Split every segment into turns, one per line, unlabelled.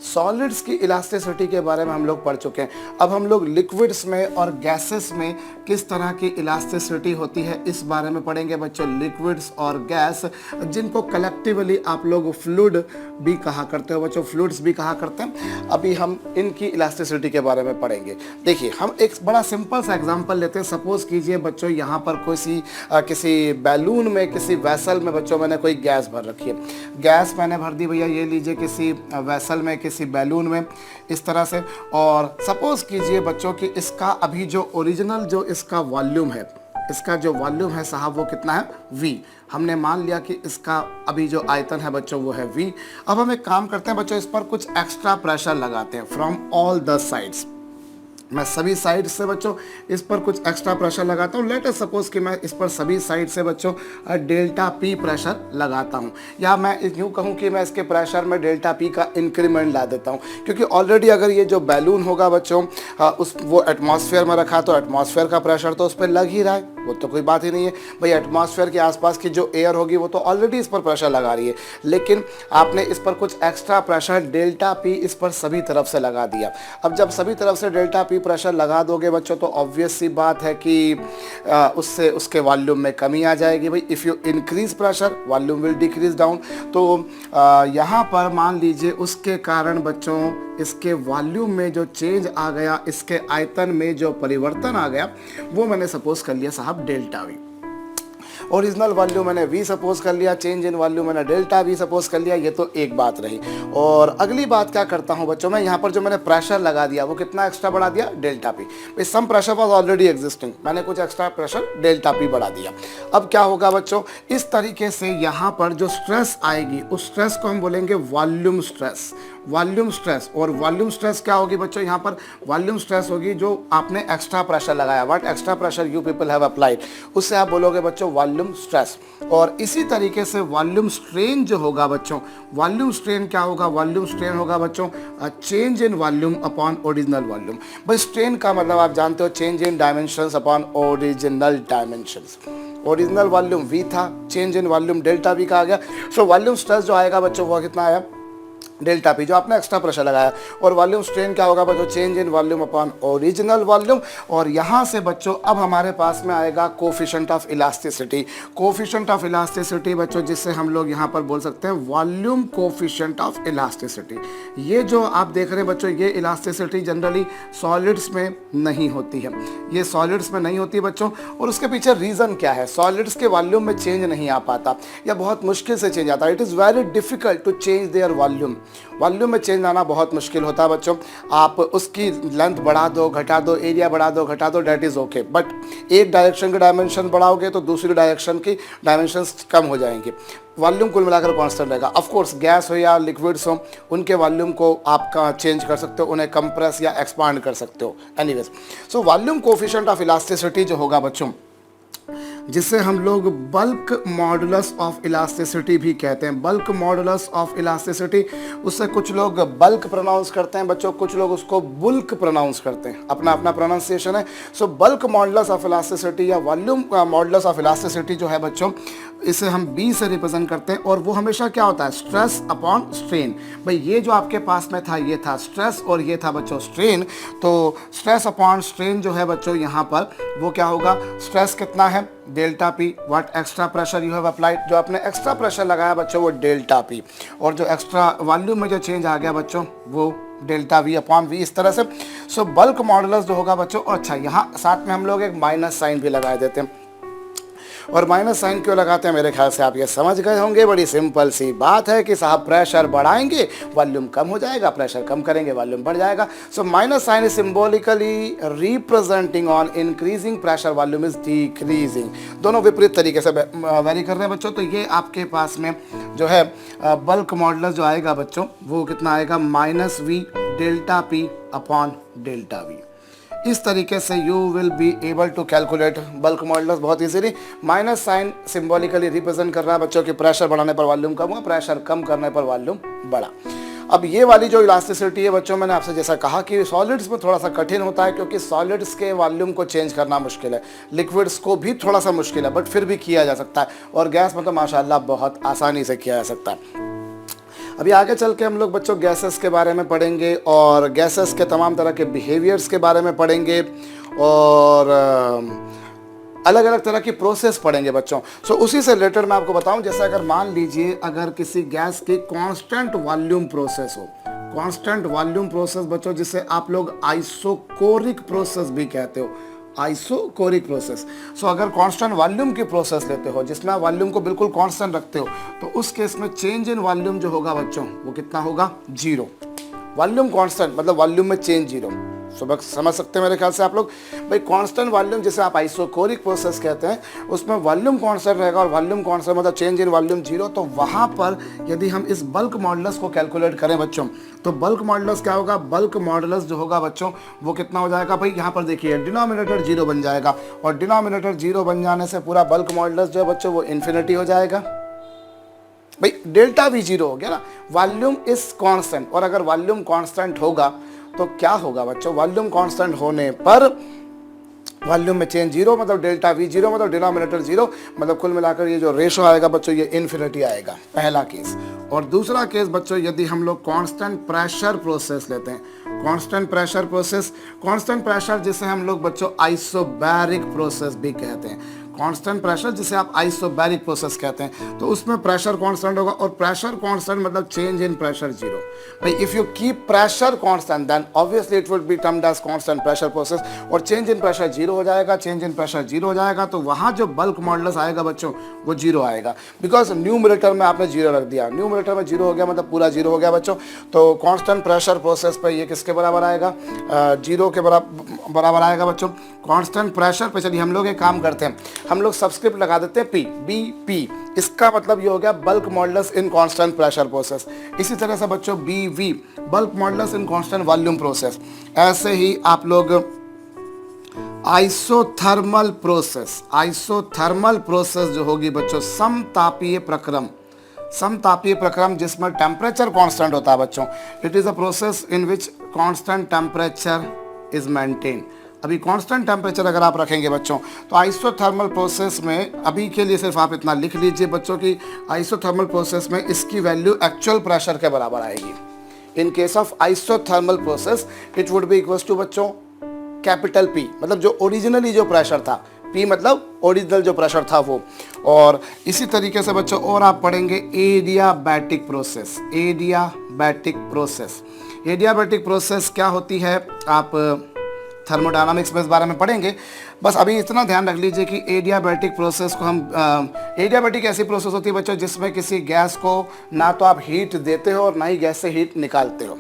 Solids की elasticity के बारे में हम लोग पढ़ चुके हैं। अब हम लोग लिक्विड्स में और गैसेस में किस तरह की इलास्टिसिटी होती है इस बारे में पढ़ेंगे बच्चों। लिक्विड्स और गैस, जिनको कलेक्टिवली आप लोग फ्लूइड भी कहा करते हो बच्चों, फ्लूइड्स भी कहा करते हैं। अभी हम इनकी इलास्टिसिटी के बारे में पढ़ेंगे। देखिए, हम एक बड़ा सिंपल सा एग्जांपल लेते हैं। सपोज कीजिए बच्चों, यहाँ पर किसी बैलून में, किसी वेसल में बच्चों मैंने कोई गैस भर रखी है। गैस मैंने भर दी भैया, ये लीजिए, किसी वेसल में, किसी बैलून में, इस तरह से। और सपोज कीजिए बच्चों कि इसका अभी जो ओरिजिनल जो इसका वॉल्यूम है, इसका जो वॉल्यूम है साहब वो कितना है, V। हमने मान लिया कि इसका अभी जो आयतन है बच्चों वो है V। अब हम एक काम करते हैं बच्चों, इस पर कुछ एक्स्ट्रा प्रेशर लगाते हैं फ्रॉम ऑल द साइड्स। मैं सभी साइड से बच्चों इस पर कुछ एक्स्ट्रा प्रेशर लगाता हूँ। लेट अस सपोज कि मैं इस पर सभी साइड से बच्चों डेल्टा P प्रेशर लगाता हूँ, या मैं यूँ कहूँ कि मैं इसके प्रेशर में डेल्टा P का इंक्रीमेंट ला देता हूँ। क्योंकि ऑलरेडी अगर ये जो बैलून होगा बच्चों वो एटमॉस्फेयर में रखा तो एटमॉस्फेयर का प्रेशर तो उस पर लग ही रहा है, वो तो कोई बात ही नहीं है भाई। एटमॉस्फेयर के आसपास की जो एयर होगी वो तो ऑलरेडी इस पर प्रेशर लगा रही है, लेकिन आपने इस पर कुछ एक्स्ट्रा प्रेशर डेल्टा P इस पर सभी तरफ से लगा दिया। अब जब सभी तरफ से डेल्टा P प्रेशर लगा दोगे बच्चों तो ऑब्वियस सी बात है कि उससे उसके वॉल्यूम में कमी आ जाएगी भाई। If you increase pressure volume will decrease down. तो यहाँ पर मान लीजिए उसके कारण बच्चों इसके वॉल्यूम में जो चेंज आ गया, इसके आयतन में जो परिवर्तन आ गया, वो मैंने सपोज कर लिया साहब डेल्टा V। ओरिजिनल वॉल्यूम मैंने V सपोज कर लिया, चेंज इन वॉल्यूम मैंने डेल्टा V सपोज कर लिया। ये तो एक बात रही। और अगली बात क्या करता हूँ बच्चों, मैं यहाँ पर जो मैंने प्रेशर लगा दिया वो कितना एक्स्ट्रा बढ़ा दिया, delta P। Some pressure was already existing, मैंने कुछ एक्स्ट्रा प्रेशर डेल्टा P बढ़ा दिया। अब क्या होगा बच्चों, इस तरीके से यहाँ पर जो स्ट्रेस आएगी उस स्ट्रेस को हम बोलेंगे वॉल्यूम स्ट्रेस। वॉल्यूम स्ट्रेस, और वॉल्यूम स्ट्रेस क्या होगी बच्चों, यहाँ पर वॉल्यूम स्ट्रेस होगी जो आपने एक्स्ट्रा प्रेशर लगाया, what extra pressure you people have applied, उससे आप बोलोगे बच्चों वॉल्यूम स्ट्रेस। और इसी तरीके से वॉल्यूम स्ट्रेन जो होगा बच्चों, वॉल्यूम स्ट्रेन क्या होगा, वॉल्यूम स्ट्रेन होगा बच्चों change in volume upon original volume. भाई स्ट्रेन का मतलब आप जानते हो, change in dimensions upon original dimensions. Original volume V था, change in volume delta V का आ गया। सो वॉल्यूम स्ट्रेस जो आएगा बच्चों वो कितना आया, डेल्टा P, जो आपने एक्स्ट्रा प्रेशर लगाया। और वॉल्यूम स्ट्रेन क्या होगा बच्चों, change in volume upon original volume. और यहाँ से बच्चों अब हमारे पास में आएगा coefficient of elasticity. Coefficient of elasticity बच्चों जिससे हम लोग यहाँ पर बोल सकते हैं वॉल्यूम कोफिशिएंट ऑफ इलास्टिसिटी। ये जो आप देख रहे हैं बच्चों, ये इलास्टिसिटी जनरली सॉलिड्स में नहीं होती है, ये सॉलिड्स में नहीं होती बच्चों। और उसके पीछे रीज़न क्या है, सॉलिड्स के वॉल्यूम में चेंज नहीं आ पाता या बहुत मुश्किल से चेंज आता है। It is very difficult to change their volume. Volume में चेंज आना बहुत मुश्किल होता है बच्चों। आप उसकी लेंथ बढ़ा दो, घटा दो, एरिया बढ़ा दो, घटा दो, डेट इज़ ओके। बट एक डायरेक्शन की डायमेंशन बढ़ाओगे तो दूसरी डायरेक्शन की डायमेंशंस कम हो जाएंगी। वॉल्यूम कुल मिलाकर कांस्टेंट रहेगा। ऑफ कोर्स गैस हो या लिक्विड्स हो, उनके वॉल्यूम को आप चेंज कर सकते हो, उन्हें कंप्रेस या एक्सपांड कर सकते हो। Anyways, so volume coefficient of elasticity जो होगा बच्चों, जिसे हम लोग बल्क मॉडुलस ऑफ इलास्टिसिटी भी कहते हैं। बल्क मॉडुलस ऑफ इलास्टिसिटी, उससे कुछ लोग बल्क प्रोनाउंस करते हैं बच्चों, कुछ लोग उसको बुल्क प्रोनाउंस करते हैं, अपना अपना प्रोनाउंसिएशन है। सो बल्क मॉडुलस ऑफ इलास्टिसिटी या वॉल्यूम मॉडुलस ऑफ इलास्टिसिटी जो है बच्चों, इसे हम B से रिप्रेजेंट करते हैं। और वो हमेशा क्या होता है, स्ट्रेस अपॉन स्ट्रेन। भाई ये जो आपके पास में था ये था स्ट्रेस और ये था बच्चों स्ट्रेन। तो स्ट्रेस अपॉन स्ट्रेन जो है बच्चों यहाँ पर वो क्या होगा, स्ट्रेस कितना है, delta P, what extra pressure you have applied, जो आपने एक्स्ट्रा प्रेशर लगाया बच्चों वो डेल्टा P, और जो एक्स्ट्रा वॉल्यूम में जो चेंज आ गया बच्चों वो डेल्टा V अपॉन V, इस तरह से। सो बल्क मॉडुलस जो होगा बच्चों, और अच्छा यहाँ साथ में हम लोग एक माइनस साइन भी लगा देते हैं। और माइनस साइन क्यों लगाते हैं, मेरे ख्याल से आप ये समझ गए होंगे। बड़ी सिंपल सी बात है कि साहब प्रेशर बढ़ाएंगे वॉल्यूम कम हो जाएगा, प्रेशर कम करेंगे वॉल्यूम बढ़ जाएगा। So minus sign is symbolically representing on increasing pressure, volume is decreasing. दोनों विपरीत तरीके से वेरी कर रहे हैं बच्चों। तो ये आपके पास में जो है बल्क मॉडुलस जो आएगा बच्चों वो कितना आएगा, -V delta P upon delta V। इस तरीके से you will be able to calculate bulk modulus बहुत easily. Minus sign symbolically represent कर रहा है बच्चों कि प्रेशर बढ़ाने पर वॉल्यूम कम हुआ, प्रेशर कम करने पर वॉल्यूम बढ़ा। अब ये वाली जो इलास्टिसिटी है बच्चों, मैंने आपसे जैसा कहा कि सॉलिड्स में थोड़ा सा कठिन होता है क्योंकि सॉलिड्स के वॉल्यूम को चेंज करना मुश्किल है, लिक्विड्स को भी थोड़ा सा मुश्किल है, बट फिर भी किया जा सकता है। और गैस में तो माशाल्लाह बहुत आसानी से किया जा सकता है। अभी आगे चल के हम लोग बच्चों गैसेस के बारे में पढ़ेंगे और गैसेस के तमाम तरह के बिहेवियर्स के बारे में पढ़ेंगे और अलग अलग तरह की प्रोसेस पढ़ेंगे बच्चों। सो उसी से रिलेटेड मैं आपको बताऊं, जैसे अगर मान लीजिए अगर किसी गैस की कांस्टेंट वॉल्यूम प्रोसेस हो, कांस्टेंट वॉल्यूम प्रोसेस बच्चों जिसे आप लोग आइसोकोरिक प्रोसेस भी कहते हो, आइसोकोरिक प्रोसेस। सो अगर कांस्टेंट वॉल्यूम की प्रोसेस लेते हो जिसमें वॉल्यूम को बिल्कुल कांस्टेंट रखते हो, तो उस केस में चेंज इन वॉल्यूम जो होगा बच्चों वो कितना होगा, जीरो। वॉल्यूम कांस्टेंट मतलब वॉल्यूम में चेंज जीरो। समझ सकते हैं मेरे ख्याल से आप लोग। भाई कांस्टेंट वॉल्यूम जिसे आप आइसोकोरिक प्रोसेस कहते हैं, उसमें वॉल्यूम कांस्टेंट रहेगा और वॉल्यूम कांस्टेंट मतलब चेंज इन वॉल्यूम जीरो। तो वहाँ पर यदि हम इस बल्क मॉडुलस को कैलकुलेट करें बच्चों, तो बल्क मॉडुलस क्या होगा, बल्क मॉडुलस जो होगा बच्चों वो कितना हो जाएगा। भाई यहाँ पर देखिए डिनोमिनेटर जीरो बन जाएगा और डिनोमिनेटर जीरो बन जाने से पूरा बल्क मॉडुलस जो है बच्चों वो इन्फिनिटी हो जाएगा। भाई डेल्टा भी जीरो हो गया ना, वॉल्यूम इज कांस्टेंट। और अगर वॉल्यूम कांस्टेंट होगा तो क्या होगा बच्चों, वॉल्यूम कांस्टेंट होने पर वॉल्यूम में चेंज जीरो मतलब डेल्टा वी जीरो मतलब डिनोमिनेटर जीरो, मतलब कुल मिलाकर ये जो रेशो आएगा बच्चों ये इन्फिनिटी आएगा, पहला केस। और दूसरा केस बच्चों यदि हम लोग कांस्टेंट प्रेशर प्रोसेस लेते हैं, constant pressure process, constant pressure जिसे हम लोग बच्चों आइसोबैरिक प्रोसेस भी कहते हैं, कांस्टेंट प्रेशर जिसे आप आइसोबैरिक प्रोसेस कहते हैं, तो उसमें प्रेशर कांस्टेंट होगा और प्रेशर कांस्टेंट मतलब चेंज इन प्रेशर जीरो। भाई if you keep pressure constant then obviously it would be termed as constant pressure process. और चेंज इन प्रेशर जीरो हो जाएगा, चेंज इन प्रेशर जीरो हो जाएगा तो वहाँ जो बल्क मॉडुलस आएगा बच्चों वो जीरो आएगा, बिकॉज न्यूमरेटर में आपने जीरो रख दिया, न्यूमरेटर में जीरो हो गया मतलब पूरा जीरो हो गया बच्चों। तो कांस्टेंट प्रेशर प्रोसेस पर ये किसके बराबर आएगा, जीरो के बराबर आएगा बच्चों कांस्टेंट प्रेशर पे। चलिए हम लोग एक काम करते हैं, हम लोग सबस्क्रिप्ट लगा देते हैं पी, बी पी, इसका मतलब ये हो गया bulk modulus in constant pressure process. इसी तरह से बच्चों B V bulk modulus in constant volume process. ऐसे ही आप लोग आइसोथर्मल प्रोसेस, आइसोथर्मल प्रोसेस जो होगी बच्चों समतापीय प्रक्रम, समतापीय प्रक्रम जिसमें टेम्परेचर कांस्टेंट होता है बच्चों। It is a process in which constant temperature is maintain. अभी कांस्टेंट टेम्परेचर अगर आप रखेंगे बच्चों तो आइसोथर्मल प्रोसेस में, अभी के लिए सिर्फ आप इतना लिख लीजिए बच्चों की आइसोथर्मल प्रोसेस में इसकी वैल्यू एक्चुअल प्रेशर के बराबर आएगी। In case of isothermal process it would be equals to बच्चों कैपिटल पी, मतलब जो ओरिजिनली जो प्रेशर था, पी मतलब ओरिजिनल जो प्रेशर था वो। और इसी तरीके से बच्चों और आप पढ़ेंगे adiabatic process, adiabatic process. Adiabatic process क्या होती है आप थर्मोडायनामिक्स में इस बारे में पढ़ेंगे। बस अभी इतना ध्यान रख लीजिए कि एडियाबैटिक प्रोसेस को हम एडियाबैटिक ऐसी प्रोसेस होती है बच्चों जिसमें किसी गैस को ना तो आप हीट देते हो और ना ही गैस से हीट निकालते हो।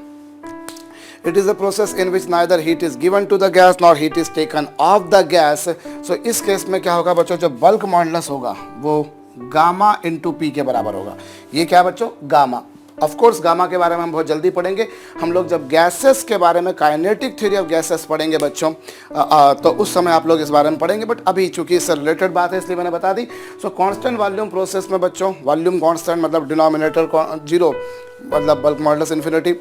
It is a process in which neither heat is given to the gas nor heat is taken off the gas. So इस केस में क्या होगा बच्चों, जो बल्क मॉडुलस होगा वो गामा इंटू पी के बराबर होगा। ये क्या बच्चों, गामा। ऑफ कोर्स गामा के बारे में हम बहुत जल्दी पढ़ेंगे। हम लोग जब गैसेस के बारे में काइनेटिक थ्योरी ऑफ गैसेस पढ़ेंगे बच्चों तो उस समय आप लोग इस बारे में पढ़ेंगे, बट अभी चूंकि इससे रिलेटेड बात है इसलिए मैंने बता दी। सो कांस्टेंट वॉल्यूम प्रोसेस में बच्चों वॉल्यूम कांस्टेंट मतलब डिनोमिनेटर जीरो मतलब bulk modulus infinity.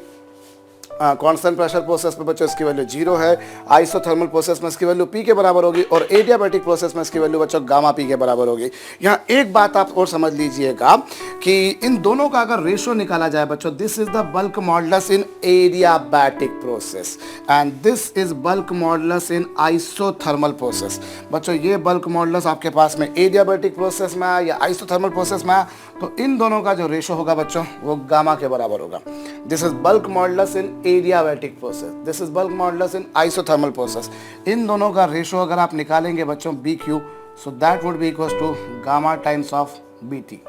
Constant pressure process में बच्चों इसकी वैल्यू जीरो है, आइसोथर्मल प्रोसेस में इसकी वैल्यू पी के बराबर होगी और एडियाबैटिक प्रोसेस में इसकी वैल्यू बच्चों गामा पी के बराबर होगी। यहाँ एक बात आप और समझ लीजिएगा कि इन दोनों का अगर रेशो निकाला जाए बच्चों, this is the bulk modulus in adiabatic process and this is bulk modulus in isothermal process. बच्चों ये बल्क मॉडुलस आपके पास में एडियाबैटिक प्रोसेस में आया या आइसोथर्मल प्रोसेस में आया, तो इन दोनों का जो रेशो होगा बच्चों वो गामा के बराबर होगा। This is bulk modulus in adiabatic process, this is bulk modulus in isothermal process. इन दोनों का रेशो अगर आप निकालेंगे बच्चों B Q, so that would be equals to gamma times of B T.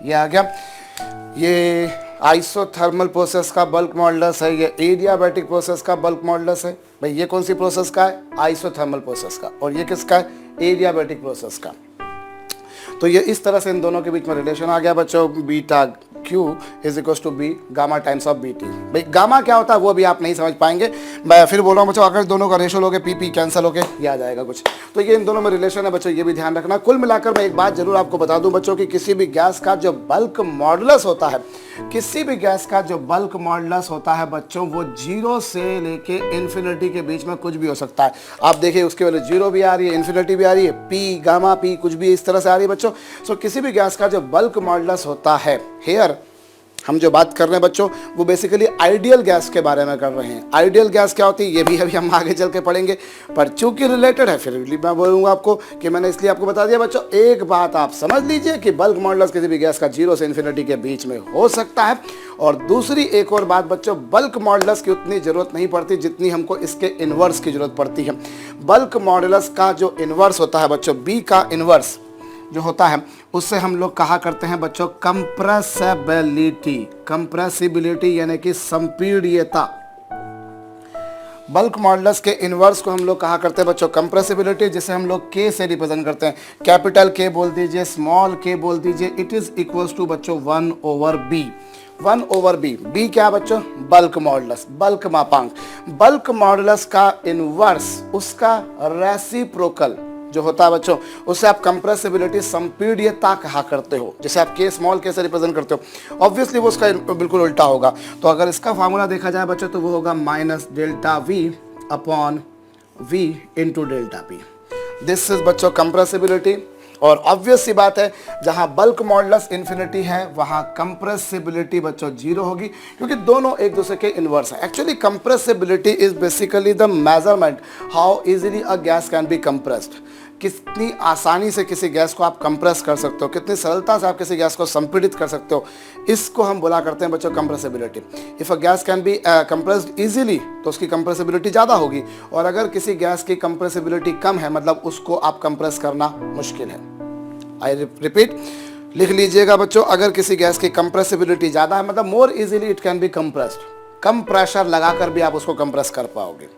ये आ गया, ये आइसोथर्मल प्रोसेस का बल्क मॉडुलस है, ये एडियाबैटिक प्रोसेस का बल्क मॉडुलस है। भाई ये कौन सी प्रोसेस का है, आइसोथर्मल प्रोसेस का, और ये किसका है, एडियाबैटिक प्रोसेस का। तो ये इस तरह से इन दोनों के बीच में रिलेशन आ गया बच्चों, beta Q is equal to B gamma times of B T. भाई गामा क्या होता है वो भी आप नहीं समझ पाएंगे, मैं फिर बोल रहा हूँ बच्चों, अगर दोनों का रेशो लोगे पी पी कैंसिल होके ये आ जाएगा कुछ। तो ये इन दोनों में रिलेशन है बच्चों, ये भी ध्यान रखना। कुल मिलाकर मैं एक बात जरूर आपको बता दूं बच्चों कि किसी भी गैस का जो बल्क मॉडुलस होता है, किसी भी गैस का जो बल्क मॉडुलस होता है बच्चों, वो जीरो से लेके इन्फिनिटी के बीच में कुछ भी हो सकता है। आप देखिए उसके वजह जीरो भी आ रही है, इन्फिनिटी भी आ रही है, पी गामा पी कुछ भी इस तरह से आ रही है बच्चों। सो किसी भी गैस का जो बल्क मॉडुलस होता है, हेयर हम जो बात कर रहे हैं बच्चों वो बेसिकली आइडियल गैस के बारे में कर रहे हैं। आइडियल गैस क्या होती है ये भी अभी हम आगे चल के पढ़ेंगे, पर चूंकि रिलेटेड है फिर मैं बोलूँगा आपको कि मैंने इसलिए आपको बता दिया बच्चों। एक बात आप समझ लीजिए कि बल्क मॉडुलस किसी भी गैस का 0 से इन्फिनिटी के बीच में हो सकता है। और दूसरी एक और बात बच्चों, बल्क मॉडुलस की उतनी ज़रूरत नहीं पड़ती जितनी हमको इसके इन्वर्स की ज़रूरत पड़ती है। बल्क मॉडुलस का जो इन्वर्स होता है बच्चों, बी का इन्वर्स जो होता है उससे हम लोग कहा करते हैं बच्चों कंप्रेसिबिलिटी। कंप्रेसिबिलिटी यानी कि संपीड्यता। बल्क मॉडुलस के इन्वर्स को हम लोग कहा करते हैं बच्चों कंप्रेसिबिलिटी, जिसे हम लोग के से रिप्रेजेंट करते हैं। कैपिटल के बोल दीजिए, स्मॉल के बोल दीजिए। इट इज इक्वल्स टू बच्चों 1/b। 1/b। बी क्या बच्चों? बल्क मॉडुलस, बल्क मापांक। बल्क मॉडुलस का इन्वर्स उसका रेसिप्रोकल जो होता है बच्चों, उसे आप कंप्रेसिबिलिटी संपीड्यता कहा करते हो, जैसे आप के स्मॉल के से रिप्रेजेंट करते हो। ऑब्वियसली वो उसका बिल्कुल उल्टा होगा। तो अगर इसका फार्मूला देखा जाए बच्चों तो वो होगा -ΔV/V into ΔP। This is बच्चों कंप्रेसिबिलिटी। और ऑब्वियस सी बात है जहां बल्क मॉडुलस इन्फिनिटी है वहां कंप्रेसिबिलिटी बच्चों 0 होगी, क्योंकि दोनों एक दूसरे के इन्वर्स है। Actually compressibility is basically the measurement how easily a gas can be compressed. कितनी आसानी से किसी गैस को आप कंप्रेस कर सकते हो, कितनी सरलता से आप किसी गैस को संपीड़ित कर सकते हो, इसको हम बोला करते हैं बच्चों compressibility. If a gas can be compressed easily तो उसकी कंप्रेसिबिलिटी ज़्यादा होगी, और अगर किसी गैस की कंप्रेसिबिलिटी कम है मतलब उसको आप कंप्रेस करना मुश्किल है। आई रिपीट, लिख लीजिएगा बच्चों, अगर किसी गैस की कंप्रेसिबिलिटी ज़्यादा है मतलब more easily it can be compressed. Come pressure लगाकर भी आप उसको कंप्रेस कर पाओगे।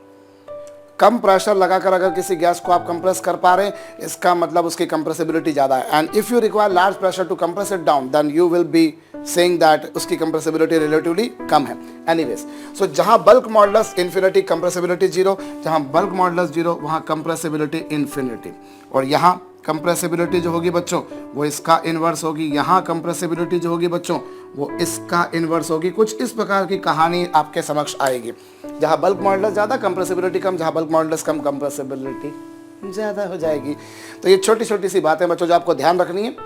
कम प्रेशर लगाकर अगर किसी गैस को आप कंप्रेस कर पा रहे हैं इसका मतलब उसकी कंप्रेसिबिलिटी ज़्यादा है। And if you require large pressure to compress it down then you will be saying that उसकी कंप्रेसिबिलिटी रिलेटिवली कम है। एनीवेज, सो जहां बल्क मॉडुलस इन्फिनिटी कंप्रेसिबिलिटी 0, जहां बल्क मॉडुलस 0 वहां कंप्रेसिबिलिटी इन्फिनिटी। और यहां कंप्रेसिबिलिटी जो होगी बच्चों वो इसका इन्वर्स होगी, यहाँ कंप्रेसिबिलिटी जो होगी बच्चों वो इसका इन्वर्स होगी। कुछ इस प्रकार की कहानी आपके समक्ष आएगी, जहाँ बल्क मॉडुलस ज़्यादा कंप्रेसिबिलिटी कम, जहाँ बल्क मॉडुलस कम कंप्रेसिबिलिटी ज़्यादा हो जाएगी। तो ये छोटी छोटी सी बातें बच्चों जो आपको ध्यान रखनी है।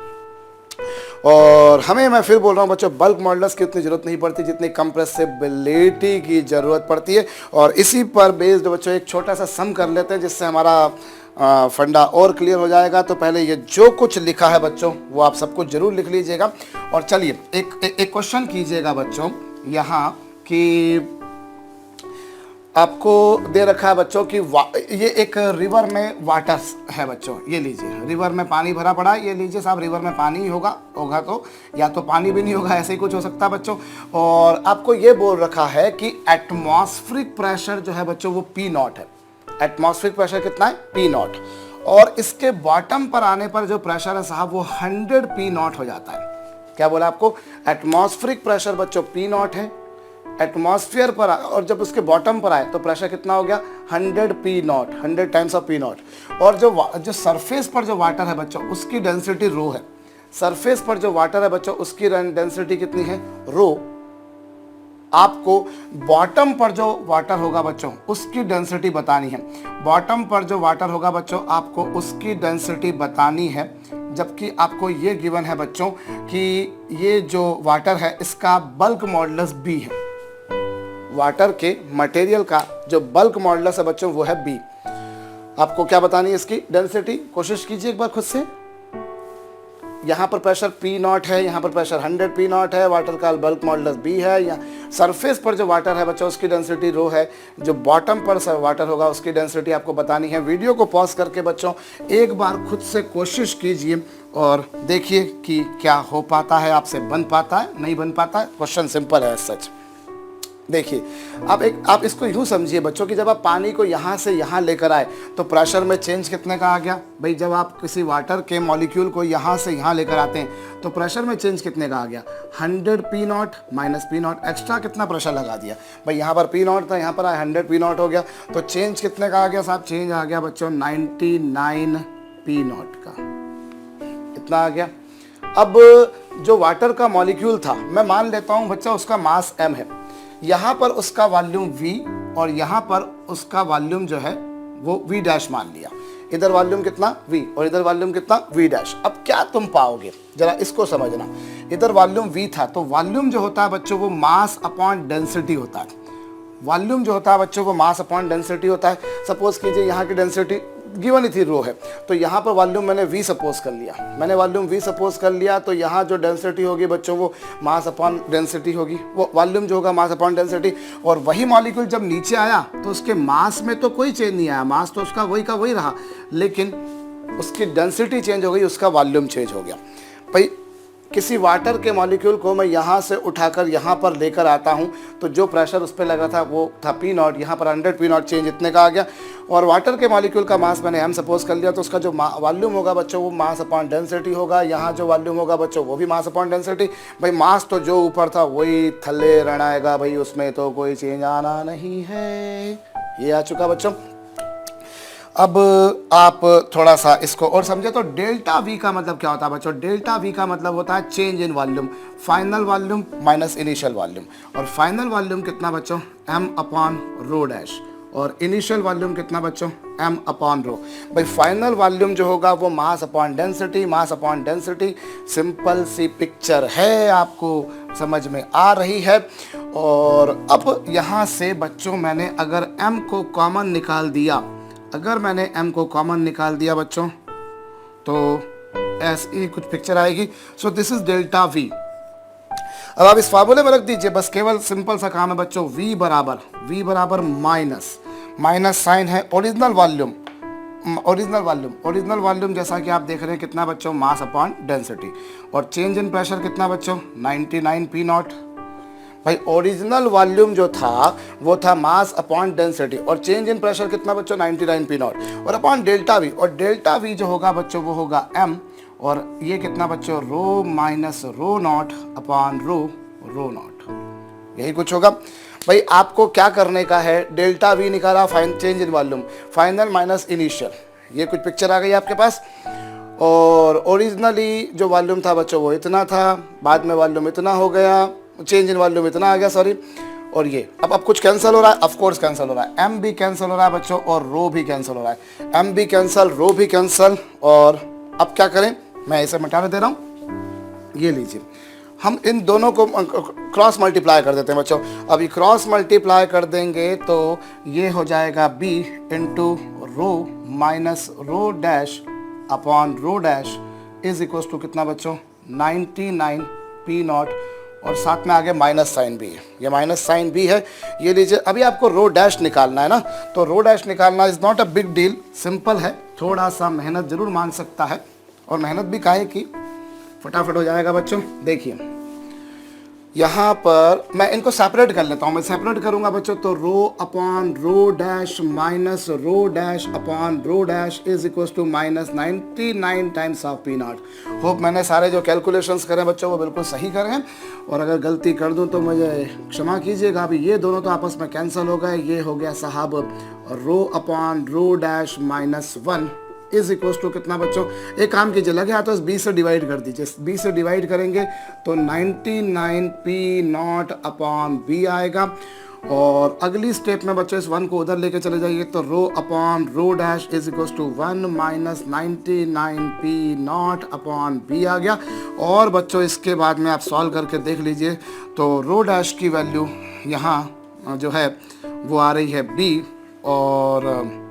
और हमें, मैं फिर बोल रहा हूँ बच्चों, बल्क मॉडुलस की उतनी ज़रूरत नहीं पड़ती जितनी कंप्रेसिबिलिटी की ज़रूरत पड़ती है। और इसी पर बेस्ड बच्चों एक छोटा सा सम कर लेते हैं जिससे हमारा फंडा और क्लियर हो जाएगा। तो पहले ये जो कुछ लिखा है बच्चों वो आप सब कुछ जरूर लिख लीजिएगा। और चलिए एक क्वेश्चन कीजिएगा बच्चों यहाँ कि आपको दे रखा है बच्चों कि ये एक रिवर में वाटर है बच्चों, ये लीजिए, रिवर में पानी भरा पड़ा है, ये लीजिए साहब, रिवर में पानी ही होगा तो या तो पानी भी नहीं होगा, ऐसे ही कुछ हो सकता है बच्चों। और आपको ये बोल रखा है कि एटमॉस्फेरिक प्रेशर जो है बच्चों वो P0 है। एटमॉस्फेरिक प्रेशर कितना है? P0। और इसके बॉटम पर आने पर जो प्रेशर है साहब वो 100 P0 हो जाता है। क्या बोला आपको? एटमॉस्फेरिक प्रेशर बच्चों P0 है एटमॉस्फेयर पर, और जब उसके बॉटम पर आए तो प्रेशर कितना हो गया? 100 P0, 100 टाइम्स ऑफ P0। और जो सरफेस पर जो वाटर है बच्चों उसकी डेंसिटी रो है। सरफेस पर जो वाटर है बच्चों उसकी डेंसिटी कितनी है? रो। आपको बॉटम पर जो वाटर होगा बच्चों उसकी डेंसिटी बतानी है। बॉटम पर जो वाटर होगा बच्चों आपको उसकी डेंसिटी बतानी है, जबकि आपको ये गिवन है बच्चों कि ये जो वाटर है इसका बल्क मॉडुलस B है। वाटर के मटेरियल का जो बल्क मॉडुलस है बच्चों वो है B। आपको क्या बतानी है? इसकी डेंसिटी। कोशिश कीजिए एक बार खुद से। यहाँ पर प्रेशर P0 है, यहाँ पर प्रेशर 100 P0 है, वाटर का बल्क मॉडुलस B है। या सरफेस पर जो वाटर है बच्चों उसकी डेंसिटी रो है, जो बॉटम पर वाटर होगा उसकी डेंसिटी आपको बतानी है। वीडियो को पॉज करके बच्चों एक बार खुद से कोशिश कीजिए और देखिए कि क्या हो पाता है, आपसे बन पाता है, नहीं बन पाता है। क्वेश्चन सिंपल है सच। देखिए आप इसको यूँ समझिए बच्चों कि जब आप पानी को यहाँ से यहाँ लेकर आए तो प्रेशर में चेंज कितने का आ गया? भाई जब आप किसी वाटर के मॉलिक्यूल को यहाँ से यहाँ लेकर आते हैं तो प्रेशर में चेंज कितने का आ गया? 100 P0 माइनस P0, एक्स्ट्रा कितना प्रेशर लगा दिया? भाई यहाँ पर P0 था, यहाँ पर 100 P0 हो गया, तो चेंज कितने का आ गया साहब? चेंज आ गया बच्चों 99 P0 का। इतना आ गया। अब जो वाटर का मॉलिक्यूल था, मैं मान लेता हूँ बच्चा उसका मास m है, यहाँ पर उसका वॉल्यूम V और यहाँ पर उसका वॉल्यूम जो है वो V डैश मान लिया। इधर वॉल्यूम कितना v और इधर वॉल्यूम कितना v डैश। अब क्या तुम पाओगे जरा इसको समझना, इधर वॉल्यूम v था तो वॉल्यूम जो होता है बच्चों वो मास अपॉन डेंसिटी होता है। वॉल्यूम जो होता है बच्चों वो मास अपॉन डेंसिटी होता है। सपोज कीजिए यहाँ की डेंसिटी गिवन ही थी रो है, तो यहाँ पर वॉल्यूम मैंने v सपोज कर लिया, मैंने वॉल्यूम v सपोज कर लिया, तो यहाँ जो डेंसिटी होगी बच्चों वो मास अपॉन डेंसिटी होगी, वो वॉल्यूम जो होगा मास अपॉन डेंसिटी। और वही मॉलिक्यूल जब नीचे आया तो उसके मास में तो कोई चेंज नहीं आया, मास तो उसका वही का वही रहा, लेकिन उसकी डेंसिटी चेंज हो गई, उसका वॉल्यूम चेंज हो गया। भाई किसी वाटर के मॉलिक्यूल को मैं यहाँ से उठाकर यहाँ पर लेकर आता हूँ तो जो प्रेशर उस पर लगा था वो था पी नॉट, यहाँ पर 100 पी नॉट चेंज इतने का आ गया। और वाटर के मॉलिक्यूल का मास मैंने एम सपोज कर लिया, तो उसका जो वॉल्यूम होगा बच्चों वो मास अपॉन डेंसिटी होगा। यहाँ जो वॉल्यूम होगा बच्चों वो भी मास अपॉन डेंसिटी। भाई मास तो जो ऊपर था वही थल्ले रहना, भाई उसमें तो कोई चेंज आना नहीं है। ये आ चुका बच्चों। अब आप थोड़ा सा इसको और समझे तो डेल्टा वी का मतलब क्या होता है बच्चों? डेल्टा वी का मतलब होता है change in volume, final volume minus initial volume. और फाइनल वॉल्यूम कितना बच्चों? m upon rho dash. और इनिशियल वॉल्यूम कितना बच्चों? m upon rho. भाई फाइनल वॉल्यूम जो होगा वो mass upon density, mass upon density. Simple सी पिक्चर है, आपको समझ में आ रही है। और अब यहाँ से बच्चों मैंने अगर m को कॉमन निकाल दिया, अगर मैंने m को कॉमन निकाल दिया बच्चों तो ऐसी कुछ पिक्चर आएगी। So this is delta v। अब आप इस फार्मूले में रख दीजिए, बस केवल सिंपल सा काम है बच्चों। v बराबर माइनस साइन है ओरिजिनल वॉल्यूम जैसा कि आप देख रहे हैं कितना बच्चों? मास अपॉन डेंसिटी। और चेंज इन प्रेशर कितना बच्चों? 99 पी नॉट। भाई ओरिजिनल वॉल्यूम जो था वो था मास अपॉन डेंसिटी, और चेंज इन प्रेशर कितना बच्चों? 99 पी नॉट। और अपॉन डेल्टा वी, और डेल्टा वी जो होगा बच्चों वो होगा m, और ये कितना बच्चों? Rho minus rho not upon rho not. यही कुछ होगा। भाई आपको क्या करने का है? डेल्टा वी निकाला, fine change in volume, final minus initial, ये कुछ पिक्चर आ गई आपके पास। और ओरिजिनली जो वॉल्यूम था बच्चों वो इतना था, बाद में वॉल्यूम इतना हो गया, चेंज इन वॉल्यूम इतना आ गया, सॉरी। और ये अब कुछ कैंसिल हो रहा है, ऑफ कोर्स कैंसिल हो रहा है, m भी कैंसिल हो रहा है बच्चों और रो भी कैंसिल हो रहा है, m भी कैंसिल, रो भी कैंसिल। और अब क्या करें? मैं इसे मिटाने दे रहा हूँ, ये लीजिए, हम इन दोनों को क्रॉस मल्टीप्लाई कर देते हैं बच्चों। अभी क्रॉस मल्टीप्लाई कर देंगे तो ये हो जाएगा b into rho minus rho dash upon rho dash is equal to कितना बच्चों? 99 पी नॉट। और साथ में आगे माइनस साइन भी है, ये माइनस साइन भी है, ये लीजिए। अभी आपको रो डैश निकालना है ना, तो रो डैश निकालना is not a big deal, simple है। थोड़ा सा मेहनत ज़रूर मांग सकता है, और मेहनत भी काहे की, फटाफट हो जाएगा बच्चों। देखिए यहाँ पर मैं इनको सेपरेट कर लेता हूँ, मैं सेपरेट करूँगा बच्चों तो rho upon rho dash minus rho dash upon rho dash is equal to minus 99 times of P naught. Hope मैंने सारे जो कैलकुलेशंस करें बच्चों वो बिल्कुल सही करें, और अगर गलती कर दूँ तो मुझे क्षमा कीजिएगा। अभी ये दोनों तो आपस में कैंसिल हो गए, ये हो गया साहब rho upon rho dash minus 1 is equal to कितना बच्चों? एक काम कीजिए, लगे हाथ तो इस 20 से डिवाइड कर दीजिए, 20 से डिवाइड करेंगे तो 99 पी नॉट अपॉन बी आएगा। और अगली स्टेप में बच्चों इस 1 को उधर लेके चले जाइए तो rho upon rho dash is equal to 1 minus 99 P not upon B आ गया। और बच्चों इसके बाद में आप सॉल्व करके देख लीजिए तो रो डैश की वैल्यू यहाँ जो है वो आ रही है बी, और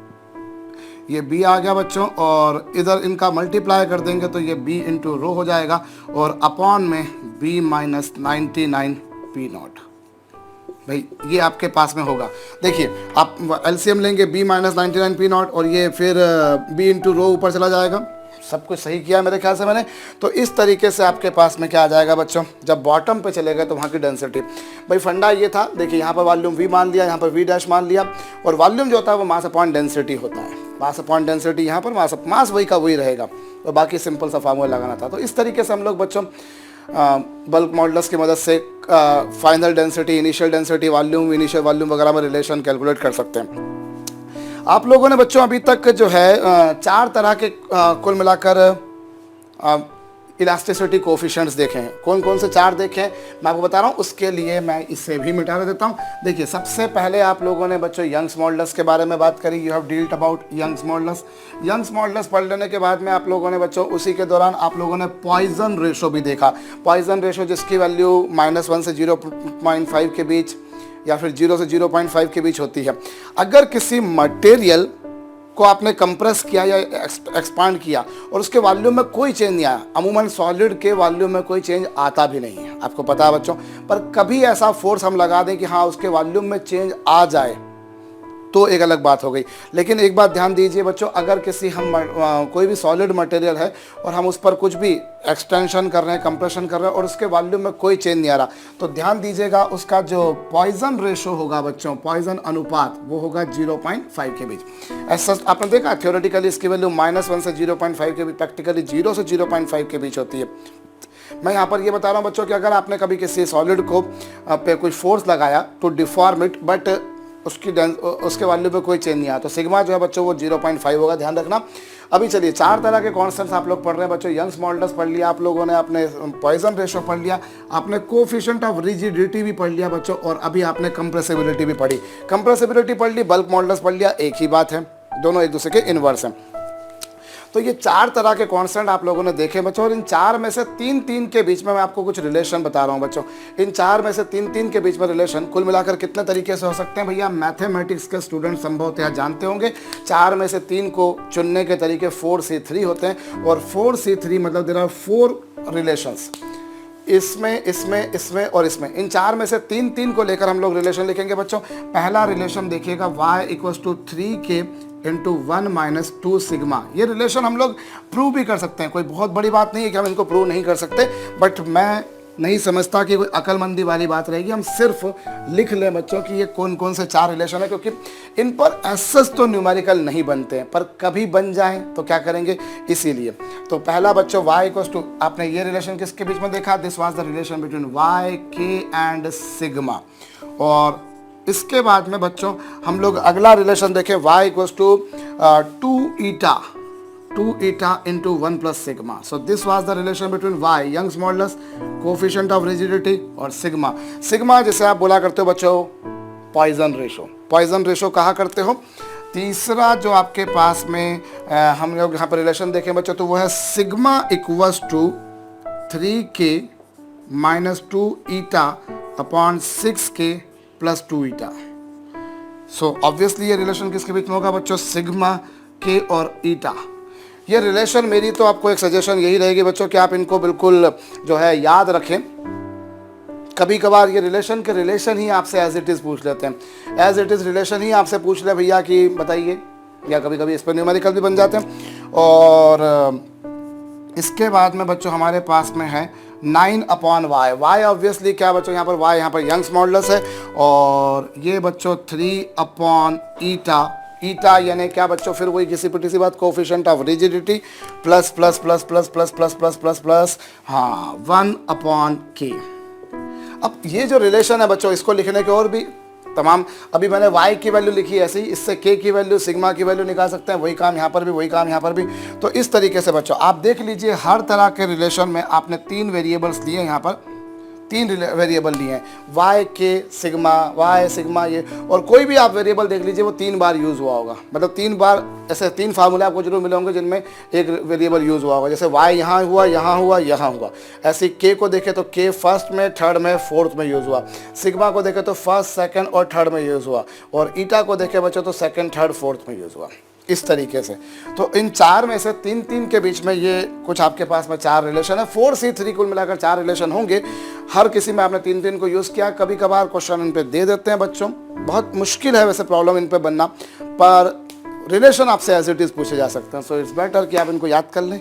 ये b आ गया बच्चों, और इधर इनका मल्टीप्लाई कर देंगे तो ये b इंटू रो हो जाएगा, और अपॉन में b माइनस 99 पी नॉट। भाई ये आपके पास में होगा। देखिए आप एलसीएम लेंगे b माइनस 99 पी नॉट, और ये फिर b इंटू रो ऊपर चला जाएगा। सब कुछ सही किया मेरे ख्याल से मैंने। तो इस तरीके से आपके पास में क्या आ जाएगा बच्चों? जब बॉटम पे चले गए तो वहाँ की डेंसिटी। भाई फंडा ये था, देखिए यहाँ पर वॉल्यूम v मान लिया, यहाँ पर v डैश मान लिया, और वॉल्यूम जो होता है वो मास अपॉन डेंसिटी होता है। मास अपॉन डेंसिटी यहाँ पर मास वही का वही रहेगा, और बाकी सिंपल सा फार्मूला लगाना था। तो इस तरीके से हम लोग बच्चों बल्क मॉडल्स की मदद से final density, initial density, volume, initial volume वगैरह में रिलेशन कैलकुलेट कर सकते हैं। आप लोगों ने बच्चों अभी तक जो है 4 तरह के कुल मिलाकर इलास्टिसिटी कोफिशिएंट्स देखें, कौन कौन से चार देखें मैं आपको बता रहा हूँ। उसके लिए मैं इसे भी मिटा देता हूँ। देखिए सबसे पहले आप लोगों ने बच्चों यंग्स मॉडुलस के बारे में बात करी, you have dealt about Young's modulus. Young's modulus पढ़ लेने के बाद में आप लोगों ने बच्चों उसी के दौरान आप लोगों ने पॉइजन रेशो भी देखा। पॉइजन रेशो जिसकी वैल्यू -1 से 0.5 के बीच या फिर 0 से 0.5 के बीच होती है। अगर किसी मटेरियल को आपने कंप्रेस किया या एक्सपांड किया और उसके वॉल्यूम में कोई चेंज नहीं आया, अमूमन सॉलिड के वॉल्यूम में कोई चेंज आता भी नहीं है, आपको पता है बच्चों, पर कभी ऐसा फोर्स हम लगा दें कि हाँ उसके वॉल्यूम में चेंज आ जाए तो एक अलग बात हो गई। लेकिन एक बात ध्यान दीजिए बच्चों, अगर किसी हम कोई भी सॉलिड मटेरियल है और हम उस पर कुछ भी एक्सटेंशन कर रहे हैं, कंप्रेशन कर रहे हैं और उसके वॉल्यूम में कोई चेंज नहीं आ रहा, तो ध्यान दीजिएगा उसका जो पॉइजन रेशो होगा बच्चों, पॉइजन अनुपात, वो होगा 0.5 के बीच। ऐसा आपने देखा थ्योरेटिकली इसकी वैल्यू -1 से 0.5 के बीच, प्रैक्टिकली 0 से 0.5 के बीच होती है। मैं यहाँ पर ये बता रहा हूँ बच्चों कि अगर आपने कभी किसी सॉलिड को पे कोई फोर्स लगाया तो डिफॉर्म इट, बट उसके वैल्यू पे कोई चेंज नहीं आया, तो सिग्मा जो है बच्चों वो 0.5 होगा, ध्यान रखना। अभी चलिए चार तरह के कॉन्स्टेंट्स आप लोग पढ़ रहे हैं बच्चों। यंग्स मॉडुलस पढ़ लिया आप लोगों ने, आपने पॉइजन रेशो पढ़ लिया, आपने कोफिशिएंट ऑफ रिजिडिटी भी पढ़ लिया बच्चों, और अभी आपने कंप्रेसिबिलिटी भी पढ़ी। कंप्रेसिबिलिटी पढ़ ली, बल्क मॉडुलस पढ़ लिया, एक ही बात है, दोनों एक दूसरे के इनवर्स हैं। तो ये चार तरह के कांस्टेंट आप लोगों ने देखे बच्चों, और इन चार में से तीन के बीच में मैं आपको कुछ रिलेशन बता रहा हूँ बच्चों। इन चार में से तीन के बीच में रिलेशन कुल मिलाकर कितने तरीके से हो सकते हैं भैया? मैथमेटिक्स के स्टूडेंट संभवतः जानते होंगे। चार में से तीन को चुनने के तरीके 4C3 होते हैं, और 4C3 मतलब देयर आर 4 रिलेशंस, इसमें और इसमें। इन चार में से तीन को लेकर हम लोग रिलेशन लिखेंगे बच्चों। पहला रिलेशन देखिएगा y = 3k × 1 - 2 सिग्मा। ये रिलेशन हम लोग प्रूव भी कर सकते हैं, कोई बहुत बड़ी बात नहीं है कि हम इनको प्रूव नहीं कर सकते, बट मैं नहीं समझता कि कोई अक्लमंदी वाली बात रहेगी। हम सिर्फ लिख लें बच्चों कि ये कौन कौन से चार रिलेशन है, क्योंकि इन पर एसएस तो न्यूमेरिकल नहीं बनते हैं, पर कभी बन जाएं तो क्या करेंगे, इसीलिए। तो पहला बच्चों y = आपने ये रिलेशन किसके बीच में देखा? This was the relation between y, k and sigma. और इसके बाद में बच्चों हम लोग अगला रिलेशन देखें, y = 2 eta × 1 + sigma. So this was the relation between y, Young's modulus, coefficient of rigidity, और सिग्मा। सिग्मा जिसे आप बोला करते हो बच्चों पॉइजन रेशो। पॉइजन रेशो कहा करते हो। तीसरा जो आपके पास में हम लोग यहाँ पर रिलेशन देखें बच्चों, तो वो है sigma = 3k - 2 eta / 6k + 2 eta। So obviously ये रिलेशन किसके बीच में होगा बच्चों? सिग्मा, k और ईटा। ये रिलेशन मेरी तो आपको एक सजेशन यही रहेगी बच्चों कि आप इनको बिल्कुल जो है याद रखें। कभी कभार ये रिलेशन ही आपसे एज इट इज़ पूछ लेते हैं, एज इट इज़ रिलेशन ही आपसे पूछ ले भैया कि बताइए, या कभी कभी इस पर न्यूमेरिकल भी बन जाते हैं। और इसके बाद में बच्चों हमारे पास में है 9/y। y ऑब्वियसली क्या बच्चों, यहाँ पर y यहाँ पर यंग्स मॉडुलस है, और ये बच्चों 3/eta। ईटा यानी क्या बच्चों? फिर वही किसी पिटी बात, coefficient of rigidity plus plus plus plus plus plus plus plus plus 1/k। अब ये जो रिलेशन है बच्चों, इसको लिखने के और भी तमाम, अभी मैंने y की वैल्यू लिखी ऐसे ही, इससे k की वैल्यू, सिग्मा की वैल्यू निकाल सकते हैं। वही काम यहाँ पर भी, वही काम यहाँ पर भी। तो इस तरीके से बच्चों आप देख लीजिए, हर तरह के रिलेशन में आपने 3 वेरिएबल्स लिए, यहाँ पर 3 वेरिएबल लिए हैं, y, k, sigma, y, sigma ये, और कोई भी आप वेरिएबल देख लीजिए वो 3 बार यूज़ हुआ होगा। मतलब 3 बार ऐसे 3 फार्मूले आपको जरूर मिले होंगे जिनमें एक वेरिएबल यूज़ हुआ होगा। जैसे y यहाँ हुआ, यहाँ हुआ, यहाँ हुआ। ऐसे k को देखें तो k फर्स्ट में, थर्ड में, फोर्थ में यूज़ हुआ। सिग्मा को देखें तो फर्स्ट, सेकंड और थर्ड में यूज़ हुआ। और ईटा को देखें बच्चों तो सेकंड, थर्ड, फोर्थ में यूज़ हुआ। इस तरीके से तो इन चार में से 3 के बीच में ये कुछ आपके पास में 4 रिलेशन है। 4C3 कुल मिलाकर 4 रिलेशन होंगे। हर किसी में आपने 3 को यूज़ किया। कभी कभार क्वेश्चन इन पे दे देते हैं बच्चों, बहुत मुश्किल है वैसे प्रॉब्लम इन पे बनना, पर रिलेशन आपसे एज इट इज़ पूछे जा सकते हैं। सो इट्स बेटर कि आप इनको याद कर लें।